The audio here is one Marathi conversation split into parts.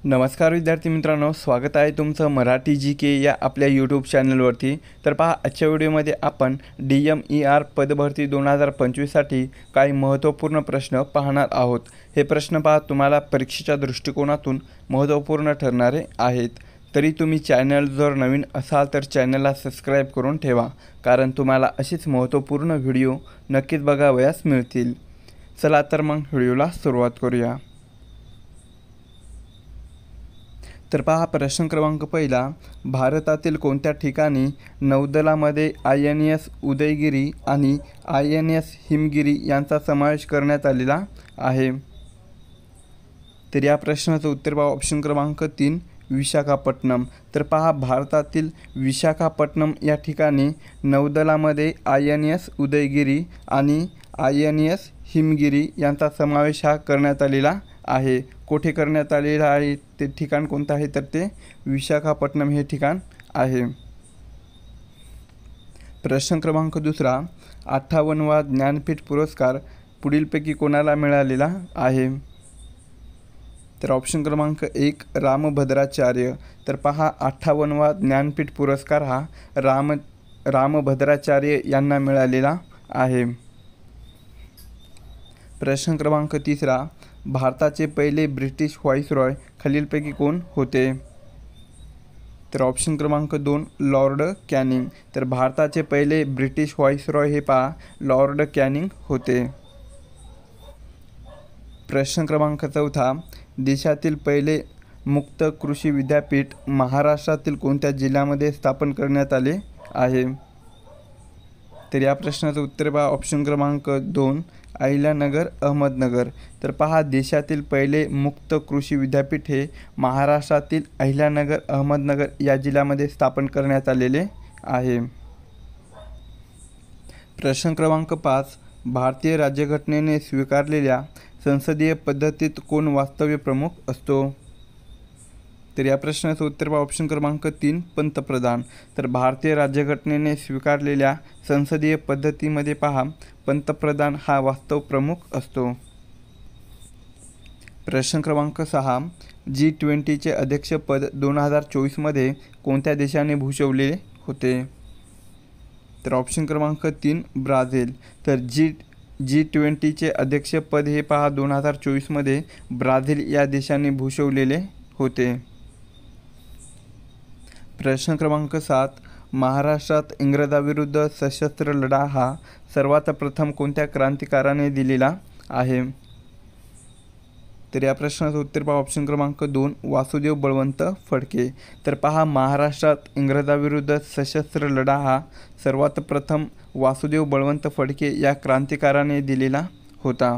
नमस्कार विद्यार्थी मित्रांनो, स्वागत आहे तुमचं मराठी जी के या आपल्या यूट्यूब चॅनलवरती। तर पहा, आजच्या व्हिडिओमध्ये आपण DMER पदभरती 2025साठी काही महत्त्वपूर्ण प्रश्न पाहणार आहोत। हे प्रश्न पहा तुम्हाला परीक्षेच्या दृष्टिकोनातून महत्त्वपूर्ण ठरणारे आहेत। तरी तुम्ही चॅनल जर नवीन असाल तर चॅनलला सबस्क्राईब करून ठेवा, कारण तुम्हाला अशीच महत्त्वपूर्ण व्हिडिओ नक्कीच बघावयास मिळतील। चला तर मग व्हिडिओला सुरुवात करूया। तर पहा, प्रश्न क्रमांक पहिला, भारतातील कोणत्या ठिकाणी नौदलामध्ये INS उदयगिरी आणि INS हिमगिरी यांचा समावेश करण्यात आलेला आहे? तर या प्रश्नाचं उत्तर पहा, ऑप्शन क्रमांक 3 विशाखापट्टणम। तर पहा, भारतातील विशाखापट्टणम या ठिकाणी नौदलामध्ये INS उदयगिरी आणि INS हिमगिरी यांचा समावेश हा करण्यात आलेला आहे। कोठे करण्यात आलेला आहे, ते ठिकाण कोणतं आहे, तर ते विशाखापट्टणम हे ठिकाण आहे। प्रश्न क्रमांक दुसरा, 58वा ज्ञानपीठ पुरस्कार पुढीलपैकी कोणाला मिळालेला आहे? तर ऑप्शन क्रमांक 1 रामभद्राचार्य। तर पहा, 58वा ज्ञानपीठ पुरस्कार हा रामभद्राचार्य यांना मिळालेला आहे। प्रश्न क्रमांक तिसरा, भारताचे पहिले ब्रिटिश व्हाईसरॉय खालीलपैकी कोण होते? तर ऑप्शन क्रमांक 2 लॉर्ड कॅनिंग। तर भारताचे पहिले ब्रिटिश व्हाईसरॉय हे पहा लॉर्ड कॅनिंग होते। प्रश्न क्रमांक चौथा, देशातील पहिले मुक्त कृषी विद्यापीठ महाराष्ट्रातील कोणत्या जिल्ह्यामध्ये स्थापन करण्यात आले आहे? तर या प्रश्नाचं उत्तर पहा, ऑप्शन क्रमांक 2 अहिल्यानगर अहमदनगर। तर पहा, देशातील पहिले मुक्त कृषी विद्यापीठ हे महाराष्ट्रातील अहिल्यानगर अहमदनगर या जिल्ह्यामध्ये स्थापन करण्यात आलेले आहे। प्रश्न क्रमांक 5, भारतीय राज्यघटनेने स्वीकारलेल्या संसदीय पद्धतीत कोण वास्तव्य प्रमुख असतो? तर या प्रश्नाचं उत्तर पहा, ऑप्शन क्रमांक 3 पंतप्रधान। तर भारतीय राज्यघटनेने स्वीकारलेल्या संसदीय पद्धतीमध्ये पहा पंतप्रधान हा वास्तव प्रमुख असतो। प्रश्न क्रमांक 6, G20चे अध्यक्षपद 2024मध्ये कोणत्या देशाने भूषवले होते? तर ऑप्शन क्रमांक 3 ब्राझील। तर G20चे अध्यक्षपद हे पहा 2024मध्ये ब्राझील या देशाने भूषवलेले होते। प्रश्न क्रमांक 7, महाराष्ट्रात इंग्रजाविरुद्ध सशस्त्र लढा हा सर्वात प्रथम कोणत्या क्रांतिकारकाने दिलेला आहे? तर या प्रश्नाचं उत्तर पहा, ऑप्शन क्रमांक 2 वासुदेव बळवंत फडके। तर पहा, महाराष्ट्रात इंग्रजाविरुद्ध सशस्त्र लढा हा सर्वात प्रथम वासुदेव बळवंत फडके या क्रांतिकारकाने दिलेला होता।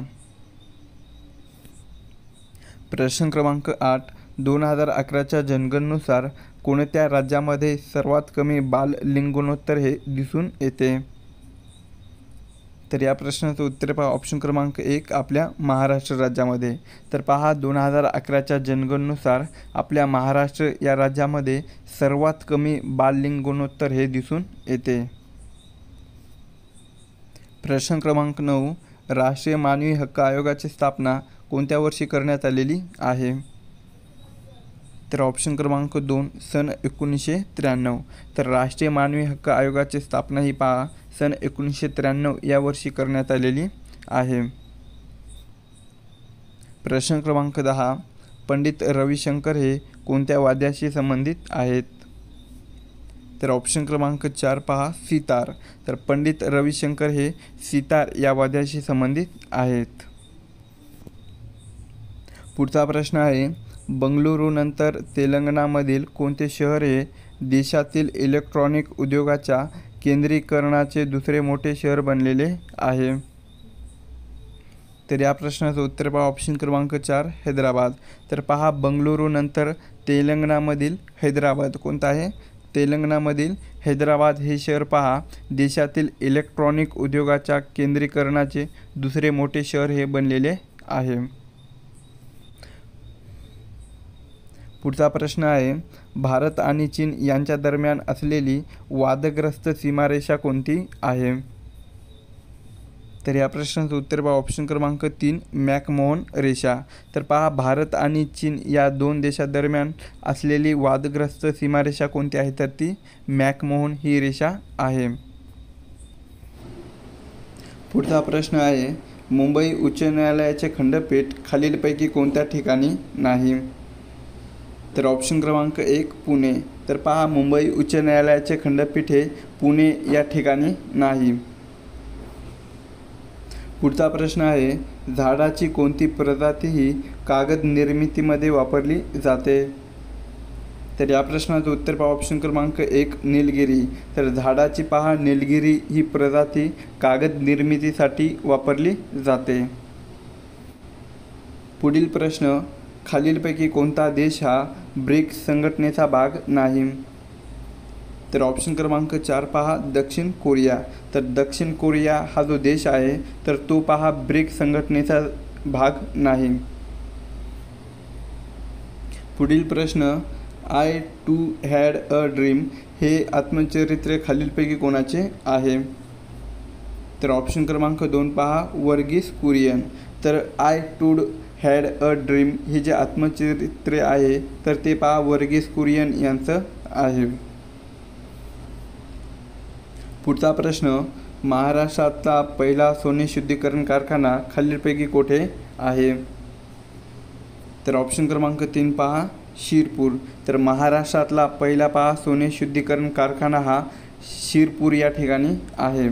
प्रश्न क्रमांक 8, 2011च्या जनगणनेनुसार कोणत्या राज्यामध्ये सर्वात कमी बाल लिंग गुणोत्तर हे दिसून येते? तर या प्रश्नाचं उत्तर पहा, ऑप्शन क्रमांक 1 आपल्या महाराष्ट्र राज्यामध्ये। तर पहा, 2011च्या जनगणनेनुसार आपल्या महाराष्ट्र या राज्यामध्ये सर्वात कमी बाल लिंग गुणोत्तर हे दिसून येते। प्रश्न क्रमांक 9, राष्ट्रीय मानवी हक्क आयोगाची स्थापना कोणत्या वर्षी करण्यात आलेली आहे? तर ऑप्शन क्रमांक 2 सन 1993। तर राष्ट्रीय मानवी हक्क आयोगाची स्थापना ही पहा सन 1993 या वर्षी करण्यात आलेली आहे। प्रश्न क्रमांक 10, पंडित रविशंकर हे कोणत्या वाद्याशी संबंधित आहेत? तर ऑप्शन क्रमांक 4 पहा सितार। तर पंडित रविशंकर हे सितार या वाद्याशी संबंधित आहेत। पुढचा प्रश्न आहे, बंगळुरूनंतर तेलंगणामधील कोणते शहर हे देशातील इलेक्ट्रॉनिक उद्योगाच्या केंद्रीकरणाचे दुसरे मोठे शहर बनलेले आहे? तर या प्रश्नाचं उत्तर पहा, ऑप्शन क्रमांक 4 हैदराबाद। तर पहा, बंगळुरूनंतर तेलंगणामधील हैदराबाद कोणतं आहे? तेलंगणामधील हैदराबाद हे शहर पहा देशातील इलेक्ट्रॉनिक उद्योगाच्या केंद्रीकरणाचे दुसरे मोठे शहर हे बनलेले आहे। पुढचा प्रश्न आहे, भारत आणि चीन यांच्या दरम्यान असलेली वादग्रस्त सीमारेषा कोणती आहे? तर या प्रश्नाचं उत्तर पहा ऑप्शन क्रमांक 3 मॅकमोहन रेषा. तर पहा भारत आणि चीन या दोन देशांदरम्यान असलेली वादग्रस्त सीमारेषा कोणती आहे, तर ती मॅकमोहन ही रेषा आहे. पुढचा प्रश्न आहे मुंबई उच्च न्यायालयाचे खंडपीठ खालीलपैकी कोणत्या ठिकाणी नाही. तर ऑप्शन क्रमांक 1 पुणे. तर पहा मुंबई उच्च न्यायालयाचे खंडपीठ हे पुणे या ठिकाणी नाही. पुढचा प्रश्न आहे झाडाची कोणती प्रजाती ही कागद निर्मितीमध्ये वापरली जाते. तर या प्रश्नाचं उत्तर पहा ऑप्शन क्रमांक 1 निलगिरी. तर झाडाची पहा निलगिरी ही प्रजाती कागद निर्मितीसाठी वापरली जाते. पुढील प्रश्न खालीलपैकी कोणता देश हा ब्रिक्स संघटनेचा भाग नाही. तर ऑप्शन क्रमांक 4 पहा दक्षिण कोरिया. तर दक्षिण कोरिया हा जो देश आहे तर तो पहा ब्रिक्स संघटनेचा भाग नाही. पुढील प्रश्न I too had a dream हे आत्मचरित्र खालीलपैकी कोणाचे आहे. तर ऑप्शन क्रमांक 2 पहा वर्गीस कुरियन. तर आय टूड हॅड अ ड्रीम हे जे आत्मचरित्र आहे तर ते पहा वर्गीस कुरियन यांचं आहे. पुढचा प्रश्न महाराष्ट्रातला पहिला सोने शुद्धीकरण कारखाना खालीलपैकी कोठे आहे. तर ऑप्शन क्रमांक 3 पहा शिरपूर. तर महाराष्ट्रातला पहिला पहा सोने शुद्धीकरण कारखाना हा शिरपूर या ठिकाणी आहे.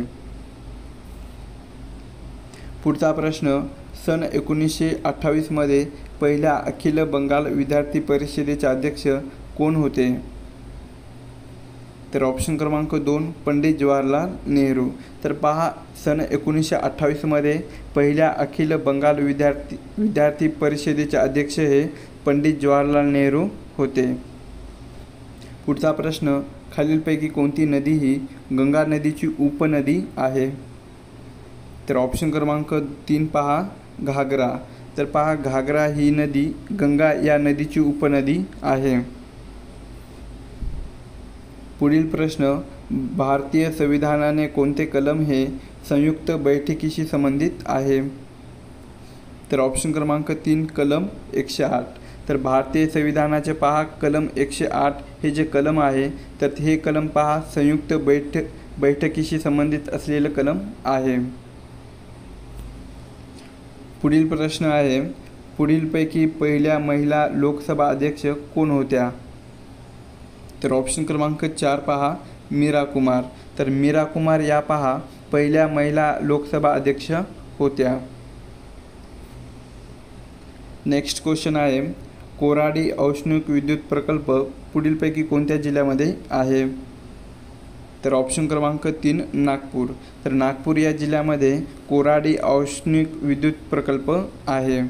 पुढचा प्रश्न सन 1928 मध्ये पहिल्या अखिल बंगाल विद्यार्थी परिषदेचे अध्यक्ष कोण होते. तर ऑप्शन क्रमांक 2 पंडित जवाहरलाल नेहरू. तर पहा सन 1928 मध्ये पहिल्या अखिल बंगाल विद्यार्थी परिषदेचे अध्यक्ष हे पंडित जवाहरलाल नेहरू होते. पुढचा प्रश्न खालीलपैकी कोणती नदी ही गंगा नदीची उपनदी आहे. तर ऑप्शन क्रमांक 3 पहा घागरा. तर पहा घागरा ही नदी गंगा या नदीची उपनदी आहे. पुढील प्रश्न भारतीय संविधानाने कोणते कलम हे संयुक्त बैठकीशी संबंधित आहे. तर ऑप्शन क्रमांक 3 कलम 108. तर भारतीय संविधानाचे पहा कलम 108 हे जे कलम आहे तर हे कलम पहा संयुक्त बैठकीशी संबंधित असलेलं कलम आहे. पुढील प्रश्न आहे पुढीलपैकी पहिल्या महिला लोकसभा अध्यक्ष कोण होत्या. तर ऑप्शन क्रमांक 4 पहा मीरा कुमार. तर मीरा कुमार या पहा पहिल्या महिला लोकसभा अध्यक्ष होत्या. नेक्स्ट क्वेश्चन आहे कोराडी औष्णिक विद्युत प्रकल्प पुढीलपैकी कोणत्या जिल्ह्यामध्ये आहे. तर ऑप्शन क्रमांक 3 नागपूर. तर नागपूर या जिल्ह्यामध्ये कोराडी औष्णिक विद्युत प्रकल्प आहे.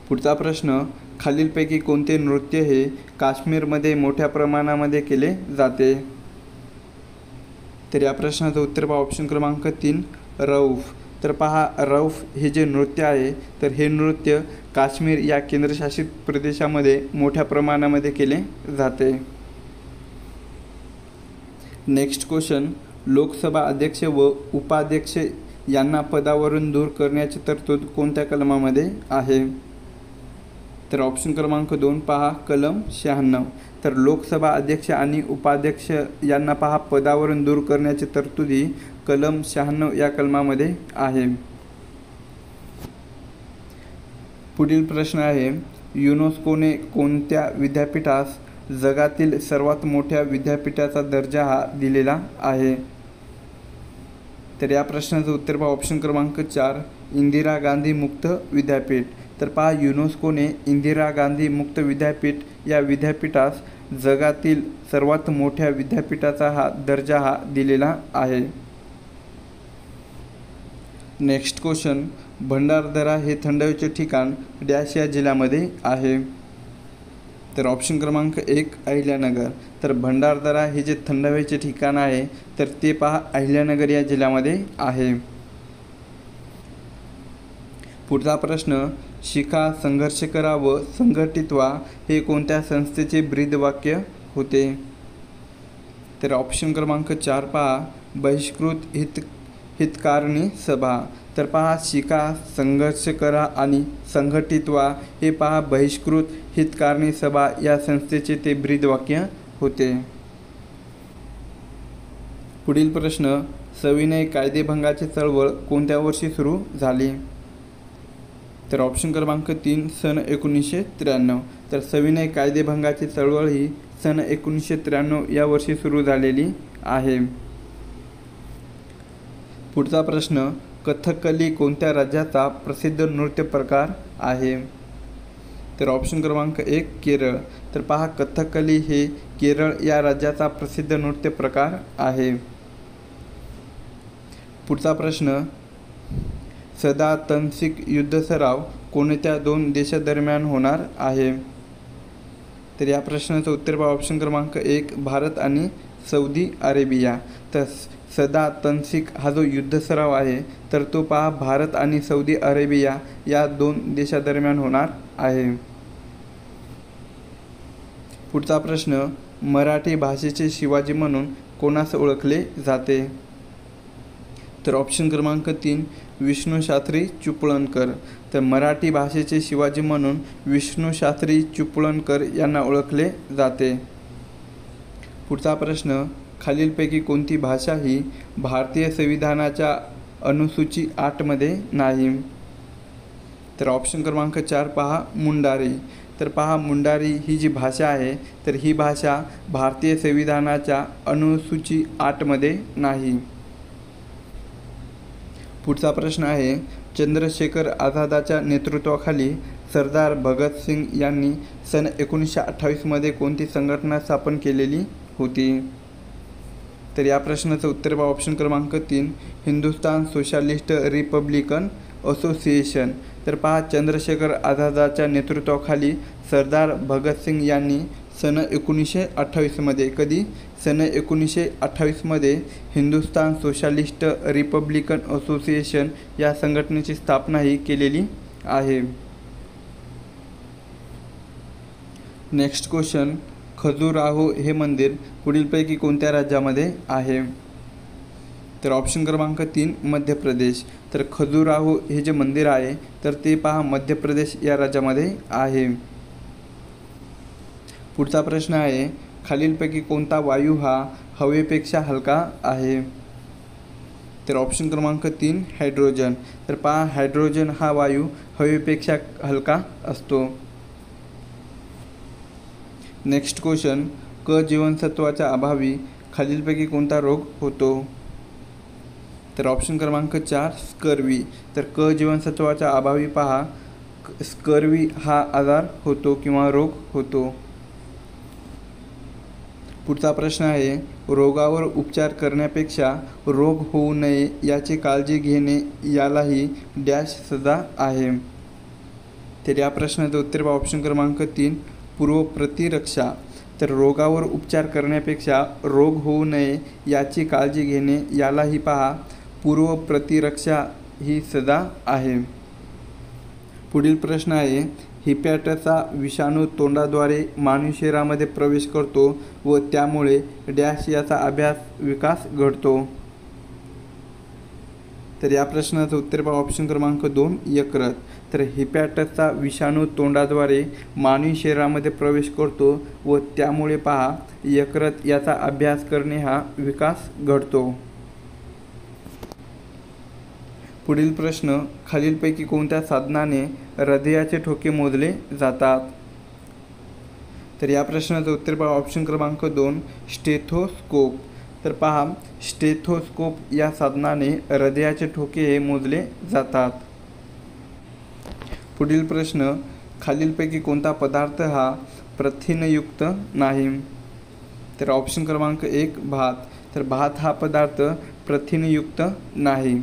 पुढचा प्रश्न खालीलपैकी कोणते नृत्य हे काश्मीरमध्ये मोठ्या प्रमाणामध्ये केले जाते. तर या प्रश्नाचं उत्तर पहा ऑप्शन क्रमांक 3 रौफ. तर पहा रौफ हे जे नृत्य आहे तर हे नृत्य काश्मीर या केंद्रशासित प्रदेशामध्ये मोठ्या प्रमाणामध्ये केले जाते. नेक्स्ट क्वेश्चन लोकसभा अध्यक्ष व उपाध्यक्ष यांना पदावरून दूर करण्याची तरतूद कोणत्या कलमामध्ये आहे. तर ऑप्शन क्रमांक 2 पहा कलम 96. तर लोकसभा अध्यक्ष आणि उपाध्यक्ष यांना पहा पदावरून दूर करण्याची तरतुदी कलम 96 या कलमामध्ये आहे. पुढील प्रश्न आहे युनेस्कोने कोणत्या विद्यापीठास जगातील सर्वात मोठ्या विद्यापीठाचा दर्जा हा दिलेला आहे. तर या प्रश्नाचं उत्तर पहा ऑप्शन क्रमांक 4 इंदिरा गांधी मुक्त विद्यापीठ. तर पहा युनेस्कोने इंदिरा गांधी मुक्त विद्यापीठ या विद्यापीठास जगातील सर्वात मोठ्या विद्यापीठाचा हा दर्जा हा दिलेला आहे. नेक्स्ट क्वेश्चन भंडारदरा हे थंड हवेचे ठिकाण डॅश या जिल्ह्यामध्ये आहे. तर ऑप्शन क्रमांक 1 अहिल्यानगर. तर भंडारदरा हे जे थंड हवेचे ठिकाण आहे तर ते पहा अहिल्यानगर या जिल्ह्यामध्ये आहे. पुढचा प्रश्न शिका संघर्ष करा व संघटित व्हा हे कोणत्या संस्थेचे ब्रीदवाक्य होते. तर ऑप्शन क्रमांक 4 पहा बहिष्कृत हितकारणी सभा. तर पहा शिका, संघर्ष करा आणि संघटित व्हा हे पहा बहिष्कृत हितकारणी सभा या संस्थेचे ते ब्रीदवाक्य होते. पुढील प्रश्न, सविनय कायदेभंगाची चळवळ कोणत्या वर्षी सुरू झाली? तर ऑप्शन क्रमांक 3 सन 1993. तर सविनय कायदेभंगाची चळवळ ही सन 1993 या वर्षी सुरू झालेली आहे. पुढचा प्रश्न, कथकली कोणत्या राज्याचा प्रसिद्ध नृत्य प्रकार आहे? तर ऑप्शन क्रमांक 1 केरळ. तर पहा कथकली हे केरळ या राज्याचा प्रसिद्ध नृत्य प्रकार आहे. पुढचा प्रश्न, सदा तनसिक युद्ध सराव कोणत्या 2 देशादरम्यान होणार आहे? तर या प्रश्नाचं उत्तर पहा ऑप्शन क्रमांक 1 भारत आणि सौदी अरेबिया. तर सदा तनसिक हा जो युद्ध सराव आहे तर तो पहा भारत आणि सौदी अरेबिया या 2 देशादरम्यान होणार आहे. पुढचा प्रश्न, मराठी भाषेचे शिवाजी म्हणून कोणास ओळखले जाते? तर ऑप्शन क्रमांक 3 विष्णुशास्त्री चिपळूणकर. तर मराठी भाषेचे शिवाजी म्हणून विष्णुशास्त्री चिपळूणकर यांना ओळखले जाते. पुढचा प्रश्न, खालीलपैकी कोणती भाषा ही भारतीय संविधानाच्या अनुसूची 8 मध्ये नाही? तर ऑप्शन क्रमांक 4 पहा मुंडारी. तर पहा मुंडारी ही जी भाषा आहे तर ही भाषा भारतीय संविधानाच्या अनुसूची 8 मध्ये नाही. पुढचा प्रश्न आहे, चंद्रशेखर आझादाच्या नेतृत्वाखाली सरदार भगतसिंग यांनी सन 1928 मध्ये कोणती संघटना स्थापन केलेली होती? तर या प्रश्नाचं उत्तर पहा ऑप्शन क्रमांक 3 हिंदुस्तान सोशलिस्ट रिपब्लिकन असोसिएशन. तर पहा चंद्रशेखर आझादाच्या नेतृत्वाखाली सरदार भगतसिंग यांनी सन 1928 मध्ये, कधी सन 1928 मध्ये हिंदुस्तान सोशलिस्ट रिपब्लिकन असोसिएशन या संघटनेची स्थापना ही केलेली आहे. नेक्स्ट क्वेश्चन, खजुराहो हे मंदिर पुढीलपैकी कोणत्या राज्यामध्ये आहे? तर ऑप्शन क्रमांक 3 मध्य प्रदेश. तर खजुराहो हे जे मंदिर आहे तर ते पहा मध्य प्रदेश या राज्यामध्ये आहे. पुढचा प्रश्न आहे, खालीलपैकी कोणता वायू हा हवेपेक्षा हलका आहे? तर ऑप्शन क्रमांक 3 हायड्रोजन. तर पहा हायड्रोजन हा वायू हवेपेक्षा हलका असतो. नेक्स्ट क्वेश्चन, क जीवनसत्वाच्या अभावी खालीलपैकी कोणता रोग होतो? तर ऑप्शन क्रमांक 4 स्कर्वी. तर क जीवनसत्वाच्या अभावी पहा स्कर्वी हा आजार होतो किंवा रोग होतो. पुढचा प्रश्न आहे, रोगावर उपचार करण्यापेक्षा रोग होऊ नये याची काळजी घेणे यालाही डॅश सजा आहे? तर या प्रश्नाचं उत्तर पहा ऑप्शन क्रमांक 3 पूर्वप्रतिरक्षा. तर रोगावर उपचार करण्यापेक्षा रोग होऊ नये याची काळजी घेणे यालाही पहा पूर्वप्रतिरक्षा ही सजा आहे. पुढील प्रश्न आहे, हिपॅटसचा विषाणू तोंडाद्वारे मानवी शरीरामध्ये प्रवेश करतो व त्यामुळे डॅश याचा अभ्यास विकास घडतो? तर या प्रश्नाचं उत्तर पहा ऑप्शन क्रमांक 2 यकृत. तर हिपॅटसचा विषाणू तोंडाद्वारे मानवी शरीरामध्ये प्रवेश करतो व त्यामुळे पहा यकृत याचा अभ्यास करणे हा विकास घडतो. पुढील प्रश्न, खालीलपैकी कोणत्या साधनाने हृदयाचे ठोके मोजले जातात? तर या प्रश्नाचं उत्तर पहा ऑप्शन क्रमांक 2 स्टेथोस्कोप. तर पहा स्टेथोस्कोप या साधनाने हृदयाचे ठोके हे मोजले जातात. पुढील प्रश्न, खालीलपैकी कोणता पदार्थ हा प्रथिनयुक्त नाही? तर ऑप्शन क्रमांक 1 भात. तर भात हा पदार्थ प्रथिनयुक्त नाही.